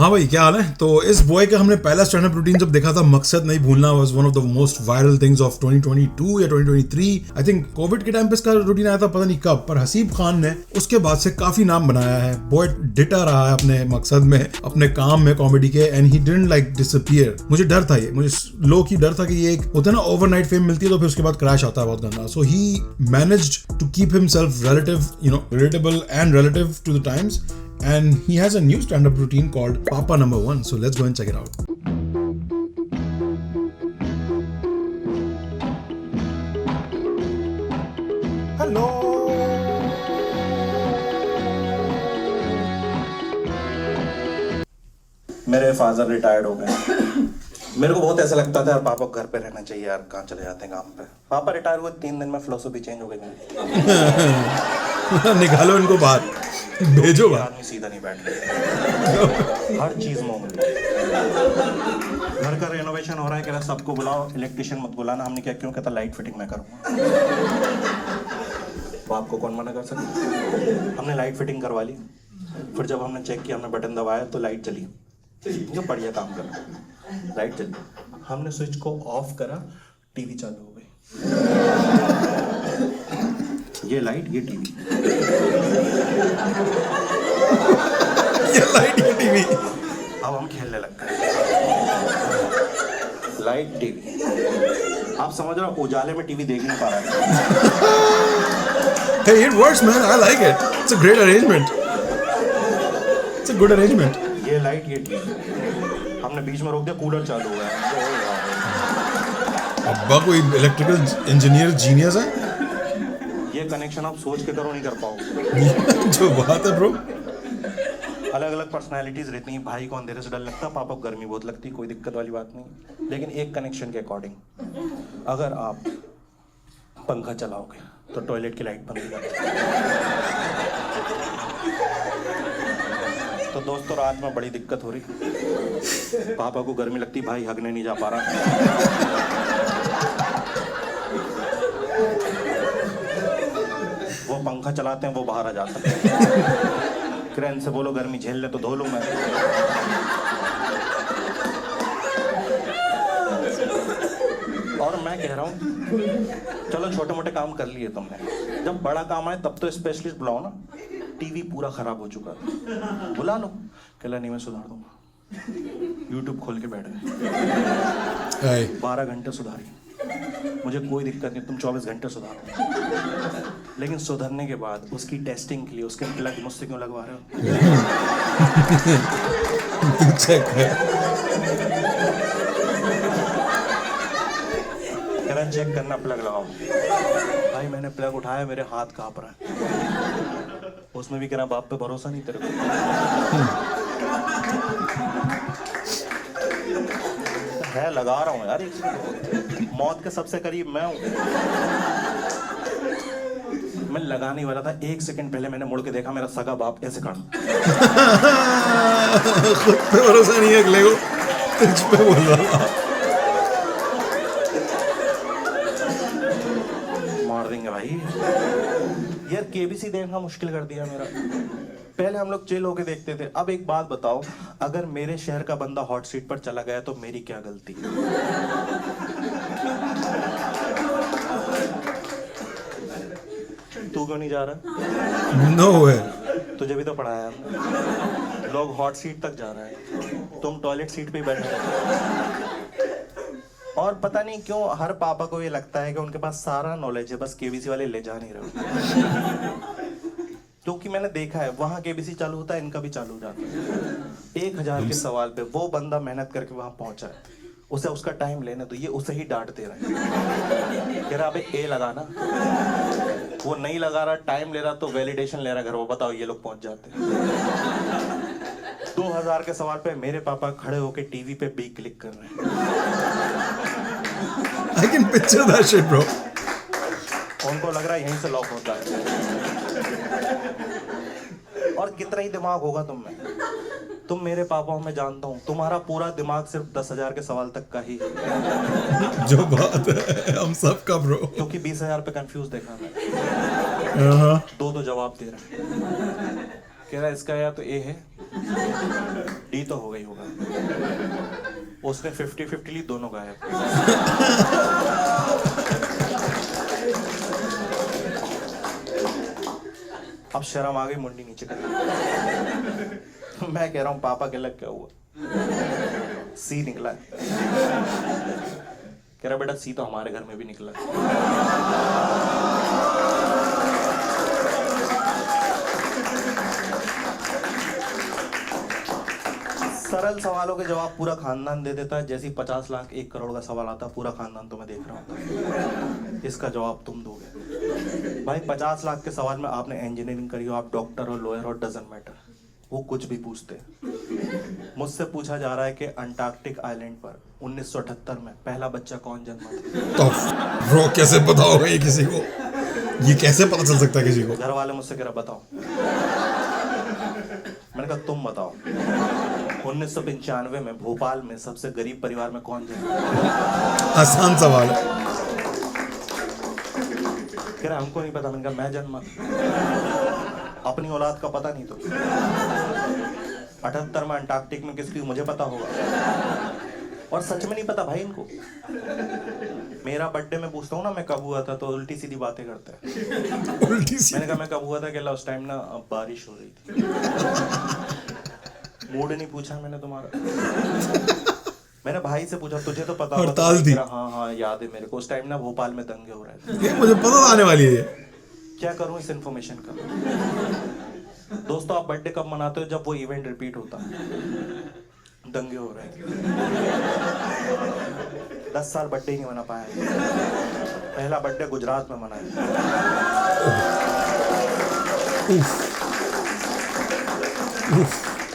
हाँ भाई, क्या हाल है? तो इस बॉय का हमने पहला स्टैंड अप रूटीन जब देखा था, मकसद नहीं भूलना was one of the most viral things of 2022 या 2023। आई थिंक कोविड के टाइम पे इसका रूटीन आया था, पता नहीं कब, पर हसीब खान ने उसके बाद से काफी नाम बनाया है। बॉय डिटा रहा है अपने मकसद में, अपने काम में, कॉमेडी के, and he didn't like disappear. मुझे डर था, ये मुझे लो की डर था कि ये एक होता है ना, ओवरनाइट फेम मिलती है तो फिर उसके बाद क्रैश आता है बहुत गंदा। So he managed to keep himself relative, relatable and relative to the times, and he has a new stand-up routine called Papa Number One. So let's go and check it out. Hello. मेरे father retired हो गए। मेरे को बहुत ऐसा लगता था यार, पापा को घर पे रहना चाहिए यार, कहाँ चले जाते हैं काम पे। पापा रिटायर हुए 3 दिन में फिलोसफी चेंज हो गई मेरी। निकालो इनको बाहर, भेजो बाहर। आदमी सीधा नहीं बैठ हर चीज में घर का रेनोवेशन हो रहा है, कह रहा सबको बुलाओ, इलेक्ट्रिशियन मत बुलाना। हमने क्या, क्यों? कहता लाइट फिटिंग मैं करूँगा। तो आपको कौन मना कर सकता? हमने लाइट फिटिंग करवा ली। फिर जब हमने चेक किया, हमने बटन दबाया तो लाइट चली। जो बढ़िया काम कर रहा, लाइट चली। हमने स्विच को ऑफ करा, टीवी चालू हो गई। ये लाइट, ये टीवी। ये लाइट, ये टीवी। अब हम खेलने लग गए। Light, TV. आप समझ रहे हो, उजाले में टीवी देख नहीं पा रहा है। Hey, it works, man. I like it. It's a great arrangement. It's a good arrangement. ये लाइट, ये टीवी। हमने बीच में रोक दिया, कूलर चालू हुआ है। अब्बा कोई इलेक्ट्रिकल इंजीनियर जीनियस है। ये कनेक्शन आप सोच के करो, नहीं कर पाओगे। जो बात है ब्रो। अलग अलग पर्सनालिटीज रहती हैं। भाई को अंधेरे से डर लगता है, पापा को गर्मी बहुत लगती है, कोई दिक्कत वाली बात नहीं। लेकिन एक कनेक्शन के अकॉर्डिंग, अगर आप पंखा चलाओगे तो टॉयलेट की लाइट बंद कर तो दोस्तों, रात में बड़ी दिक्कत हो रही। पापा को गर्मी लगती, भाई हगने नहीं जा पा रहा। वो पंखा चलाते हैं, वो बाहर आ जाते हैं। क्रेन से बोलो गर्मी झेल ले तो धो लूं मैं। और मैं कह रहा हूँ, चलो छोटे मोटे काम कर लिए तुमने, जब बड़ा काम आए तब तो स्पेशलिस्ट बुलाओ ना। टीवी पूरा खराब हो चुका है, बुला लो। कहला नहीं, मैं सुधार दूंगा। यूट्यूब खोल के बैठ गए, 12 घंटे सुधारी। मुझे कोई दिक्कत नहीं, तुम 24 घंटे सुधारो। लेकिन सुधरने के बाद उसकी टेस्टिंग के लिए उसके प्लग मुझसे क्यों लगवा रहे हो? कह रहा चेक करना, प्लग लगाओ। भाई मैंने प्लग उठाया, मेरे हाथ कांप रहा है। उसमें भी कह रहा बाप पे भरोसा नहीं तेरे को। है, लगा रहा हूँ यार, मौत के सबसे करीब मैं हूँ। मैं लगाने वाला था, 1 सेकंड पहले मैंने मुड़ के देखा, मेरा सगा बाप ऐसे खड़ा। खुद पे भरोसा नहीं है, अगले को तुझ पे बोल रहा। मार देंगे भाई यार। केबीसी देखना मुश्किल कर दिया मेरा। पहले हम लोग चिल होके देखते थे। अब एक बात बताओ, अगर मेरे शहर का बंदा हॉट सीट पर चला गया तो मेरी क्या गलती? तू क्यों नहीं जा रहा? नो वे। तुझे भी तो पढ़ाया। लोग हॉट सीट तक जा रहे हैं, तुम टॉयलेट सीट पे ही बैठे हो। और पता नहीं क्यों हर पापा को ये लगता है कि उनके पास सारा नॉलेज है, बस केबीसी वाले ले जा नहीं रहे। क्योंकि मैंने देखा है, वहां केबीसी चालू होता है, इनका भी चालू हो जाता है। 1000 के सवाल पे वो बंदा मेहनत करके वहां पहुंचा है, उसे उसका टाइम लेने तो ये उसे ही डांट दे रहा है। कह रहा अबे ए लगाना, वो नहीं लगा रहा, टाइम ले रहा, तो वैलिडेशन ले रहा घर। वो बताओ, ये लोग पहुंच जाते हैं। 2000 के सवाल पे मेरे पापा खड़े होके टीवी पे बी क्लिक कर रहे हैं। I can picture that shit, bro. उनको लग रहा है यहीं से लॉक होता है। और कितना ही दिमाग होगा तुम में। तुम मेरे पापा हो, मैं जानता हूँ, तुम्हारा पूरा दिमाग सिर्फ 10,000 के सवाल तक का ही है। जो बात है हम सब का ब्रो। क्योंकि 20,000 पे कंफ्यूज देखा मैं। दो जवाब दे रहा है। कह रहा है इसका या तो ए है डी तो हो गई होगा, उसने 50-50 ली, दोनों गायब। अब शर्म आ गई, मुंडी नीचे कर। मैं कह रहा हूँ पापा के लग क्या हुआ, सी निकला है। कह रहा बेटा सी तो हमारे घर में भी निकला है। सरल सवालों के जवाब पूरा खानदान दे देता है, जैसे 50 लाख 1 करोड़ का सवाल आता है पूरा खानदान तुम्हें देख रहा होता है, इसका जवाब तुम दोगे। भाई 50 लाख के सवाल में आपने इंजीनियरिंग करी हो, आप डॉक्टर हो, लॉयर हो, डजंट मैटर, वो कुछ भी पूछते हैं। मुझसे पूछा जा रहा है कि अंटार्कटिक आइलैंड पर 1978 में पहला बच्चा कौन जन्मा था। तो ब्रो कैसे पता होगा ये किसी को, ये कैसे पता चल सकता है किसी को। घर वाले मुझसे कह रहा बताओ, मैंने कहा तुम बताओ 1995 में भोपाल में सबसे गरीब परिवार में कौन जन्मा। आसान सवाल है। कह रहा हमको नहीं पता, मैंने कहा मैं जन्मा, अपनी औलाद का पता नहीं तो 78 में अंटार्कटिक में किसकी मुझे पता होगा, और सच में नहीं पता भाई इनको। मेरा बर्थडे में पूछता हूँ ना मैं कब हुआ था तो उल्टी सीधी बातें करते हैं। मैंने कहा मैं कब हुआ था, कहला उस टाइम ना बारिश हो रही थी। मूड नहीं पूछा मैंने तुम्हारा, मैंने भाई से पूछा तुझे तो पता होगा। हड़ताल थी। हाँ याद है मेरे को, उस टाइम ना भोपाल में दंगे हो रहे थे। ये मुझे पता आने वाली है। क्या करूं इस इन्फॉर्मेशन का। दोस्तों आप बर्थडे कब मनाते हो, जब वो इवेंट रिपीट होता है। दंगे हो रहे हैं, 10 साल बर्थडे ही नहीं मना पाया। पहला बर्थडे गुजरात में मनाया।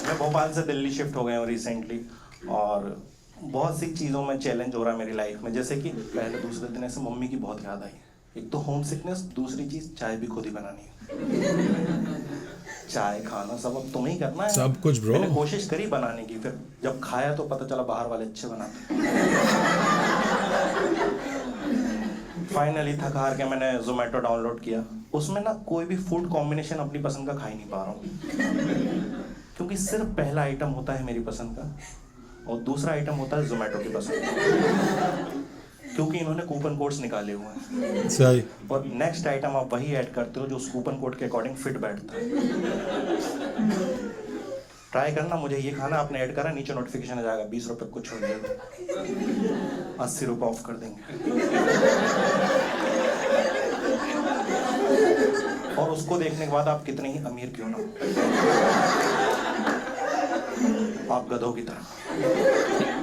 मैं भोपाल से दिल्ली शिफ्ट हो गया हूँ रिसेंटली, और बहुत सी चीज़ों में चैलेंज हो रहा है मेरी लाइफ में। जैसे कि पहले दूसरे दिन ऐसे मम्मी की बहुत याद आई। एक तो होम सिकनेस, दूसरी चीज़ चाय भी खुद ही बनानी है। चाय खाना सब अब तुम्हें ही करना है, सब कुछ ब्रो। मैंने कोशिश करी बनाने की, फिर जब खाया तो पता चला बाहर वाले अच्छे बनाते। फाइनली थक हार के मैंने जोमेटो डाउनलोड किया। उसमें ना कोई भी फूड कॉम्बिनेशन अपनी पसंद का खा ही नहीं पा रहा हूँ, क्योंकि सिर्फ पहला आइटम होता है मेरी पसंद का और दूसरा आइटम होता है जोमेटो की पसंद का, क्योंकि इन्होंने कूपन कोड्स निकाले हुए हैं। सही। और नेक्स्ट आइटम आप वही ऐड करते हो जो उस कूपन कोड के अकॉर्डिंग फिट बैठता है। ट्राई करना, मुझे ये खाना आपने ऐड करा, नीचे नोटिफिकेशन आ जाएगा 20 रुपये कुछ हो जाएगा, 80 रुपये ऑफ कर देंगे। और उसको देखने के बाद आप कितने ही अमीर क्यों ना, आप गधों की तरह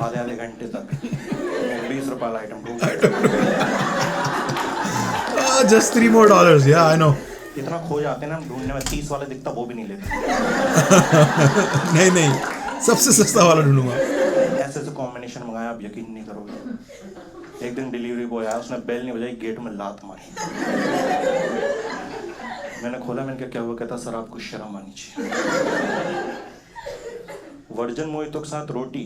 आधे घंटे तक 20 रुपये वाला आइटम ढूंढ, just $3 more, yeah I know। इतना खो जाते हैं ना हम ढूंढने में, 30 वाला दिखता वो भी नहीं लेते। नहीं सबसे सस्ता वाला ढूंढूंगा। ऐसे कॉम्बिनेशन मंगाया, आप यकीन नहीं करोगे। एक दिन डिलीवरी बॉय आया, उसने बेल नहीं बजाई, गेट में लात मारी। मैंने खोला, मैंने क्या हुआ, कहता सर आपको शर्म आनी चाहिए, वर्जन मोहितो के साथ रोटी।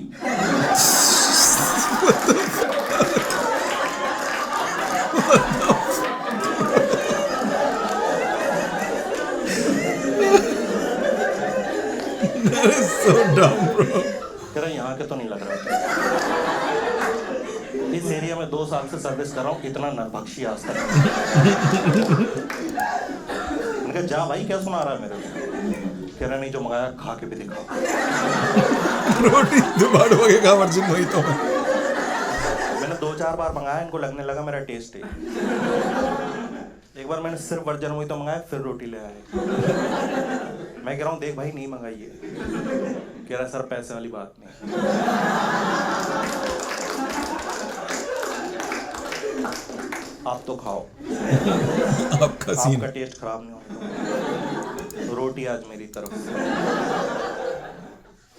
That is so dumb, bro। कह रहा यहाँ के तो नहीं लग रहा। इस एरिया में 2 साल से सर्विस कर रहा हूँ, इतना नरभक्षी आज तक। मैंने कहा जा भाई क्या सुना रहा है मेरे को। कह रहा नहीं जो मंगाया खा के भी दिखाओ। रोटी दोबारा हो गया वर्जिन वही तो। मैंने 2-4 बार मंगाया, इनको लगने लगा मेरा टेस्ट है। एक बार मैंने सिर्फ वर्जन वही तो मंगाया, फिर रोटी ले आए। मैं कह रहा हूँ देख भाई नहीं मंगाइए। कह रहा सर पैसे वाली बात नहीं। आप तो खाओ, आपका टेस्ट खराब नहीं होगा। रोटी आज मेरी तरफ से।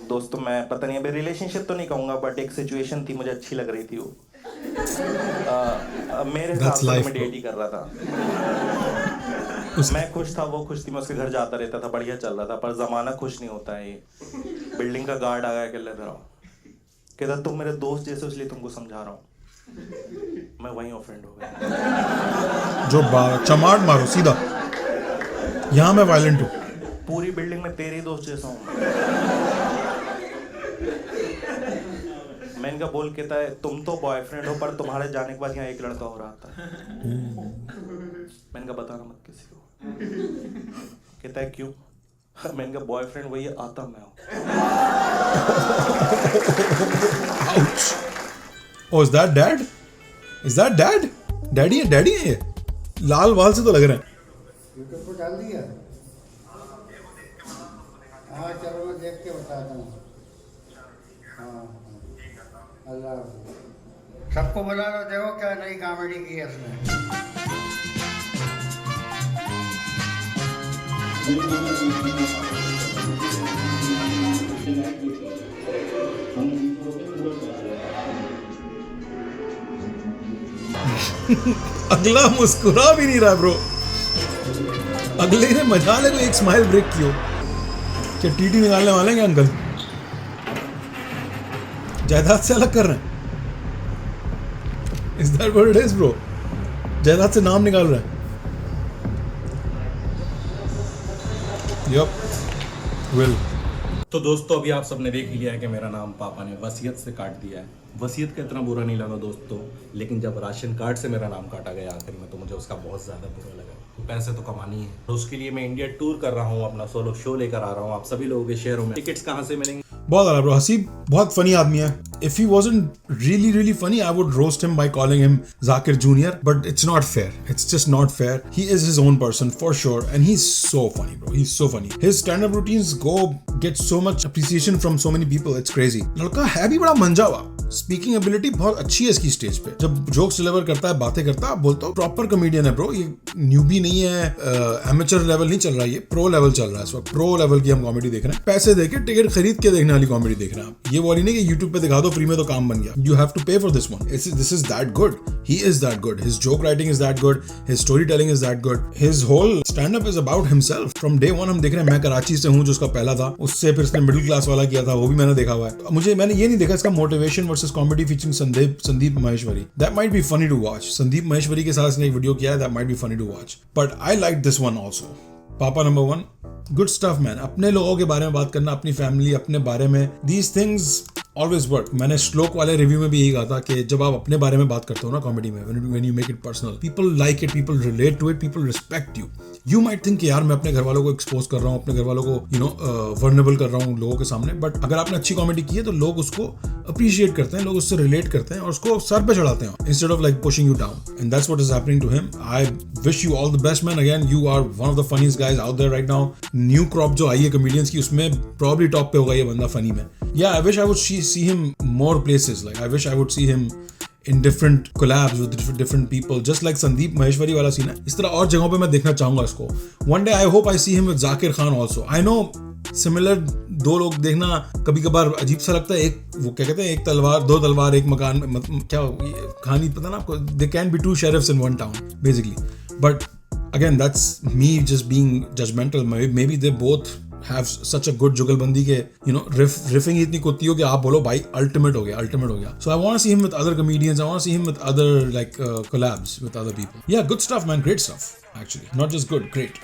दोस्तों मैं पता नहीं अभी रिलेशनशिप तो नहीं कहूँगा, बट एक सिचुएशन थी मुझे अच्छी लग रही थी वो। मेरे साथ मैं डेट ही कर रहा था। मैं खुश था, वो खुश थी, मैं उसके घर जाता रहता था, बढ़िया चल रहा था। पर जमाना खुश नहीं होता है। ये बिल्डिंग का गार्ड आ गया, कहता तुम मेरे दोस्त जैसे इसलिए तुमको समझा रहा हूँ। मैं वहीं ऑफेंड हो गया। जो चमाट मारो सीधा, यहाँ मैं वायलेंट हूँ। पूरी बिल्डिंग में तेरे ही दोस्त जैसा हूँ। मैंने कहा बोल कहता है तुम तो बॉयफ्रेंड हो पर तुम्हारे जाने के बाद यहाँ एक लड़का और आता है। मैंने कहा बताना मत किसी को। कहता है क्यों? मैंने कहा बॉयफ्रेंड वही आता मैं हूँ। Oh, is that dad? Is that dad? Daddy है ये लाल वाल से तो लग रहे हैं। यूट्यूब पर डाल दिया। हाँ चलो मैं देख के बताता हूँ। हाँ अल्लाह सबको बुला लो, देखो क्या नई कॉमेडी की है इसमें। अगला मुस्कुरा भी नहीं रहा ब्रो। अगले ने मजाले को एक स्माइल ब्रेक किया। क्या टीटी निकालने वाले हैं क्या अंकल? जायदाद से अलग कर रहे हैं। Is that what it is bro? जायदाद से नाम निकाल रहे हैं। Yup. Will. तो दोस्तों अभी आप सबने देख लिया है कि मेरा नाम पापा ने वसीयत से काट दिया है। वसीयत का इतना बुरा नहीं लगा दोस्तों, लेकिन जब राशन कार्ड से मेरा नाम काटा गया आखिर में तो मुझे उसका बहुत ज़्यादा बुरा लगा। पैसे तो कमानी है, तो उसके लिए मैं इंडिया टूर कर रहा हूँ, अपना सोलो शो लेकर आ रहा हूँ आप सभी लोगों के शहरों में। टिकट्स कहाँ से मिलेंगे? बहुत आला ब्रो। हसीब बहुत फनी आदमी है। If he wasn't really funny, I would roast him by calling him Zakir Jr. But it's not fair. It's just not fair. He is his own person for sure, and he's so funny, bro. He's so funny. His stand-up routines get so much appreciation from so many people. It's crazy. लड़का है भी बड़ा मंजा हुआ। Speaking ability बहुत अच्छी है इसकी stage पे। जब जोक्स डिलीवर करता है, बातें करता है, आप बोलते हो प्रॉपर कॉमेडियन है ब्रो। ये न्यूबी नहीं है, एमेचर लेवल नहीं चल रहा है, ये प्रो लेवल चल रहा है इस वक्त। प्रो लेवल की हम कॉमेडी देख रहे हैं। पैसे देके टिकट खरीद के देखने वाली कॉमेडी देख रहे हैं आप। ये वाली नहीं कि यूट्यूब पे दिखा दो फ्री में तो काम बन गया। You have to pay for this one. This is that good. He is that good. His joke writing is that good. His storytelling is that good. His whole stand-up is about himself. From day one हम देख रहे हैं। मैं कराची से हूँ जो उसका पहला था, उससे फिर उसने मिडिल क्लास वाला किया था, वो भी मैंने देखा हुआ है। मैंने ये नहीं देखा इसका motivation versus comedy featuring Sandeep Maheshwari. That might be funny to watch. Sandeep Maheshwari के साथ इसने एक वीडियो किया है, that might be funny to watch. But I like this one also. पापा नंबर 1, गुड स्टफ मैन। अपने लोगों के बारे में बात करना, अपनी फैमिली, अपने बारे में, दीज थिंग्स ऑलवेज वर्क। मैंने श्लोक वाले रिव्यू में भी यही कहा था कि जब आप अपने बारे में बात करते हो ना कॉमेडी में, when you make it personal, people like it, people relate to it, people respect you. You might think यार मैं अपने घर वालों को एक्सपोज कर रहा हूँ, अपने घर वालों को वर्नेबल कर रहा हूँ लोगों के सामने, बट अगर आपने अच्छी कॉमेडी की है तो लोग उसको अप्रिशिएट करते हैं, लोग उससे रिलेट करते हैं और उसको सर पे चढ़ाते हैं instead of like pushing you down. And that's what is happening to him. I wish you all the best man. Again you are one of the funniest guys out there right now. New crop जो आई है comedians की, उसमें probably top पे होगा ये बंदा funny में। या I wish I would see him more places. Like I wish I would see him in different collabs with different people, just like Sandeep Maheshwari वाला सीन है। इस तरह और जगहों पे मैं देखना चाहूंगा इसको। One day I hope I see him with Zakir Khan also. I know similar दो लोग देखना कभी कभार अजीब सा लगता है। एक वो क्या कहते हैं, एक तलवार दो तलवार एक मकान, क्या कहानी पता ना आपको? They can't be two sheriffs in one town basically. But again that's me just being judgmental. Maybe they both have such a good जुगलबंदी के riffing इतनी कुत्ती हो कि आप बोलो भाई ultimate हो गया। So I want to see him with other comedians. I want to see him with other like collabs with other people. Yeah, good stuff man, great stuff actually. Not just good, great.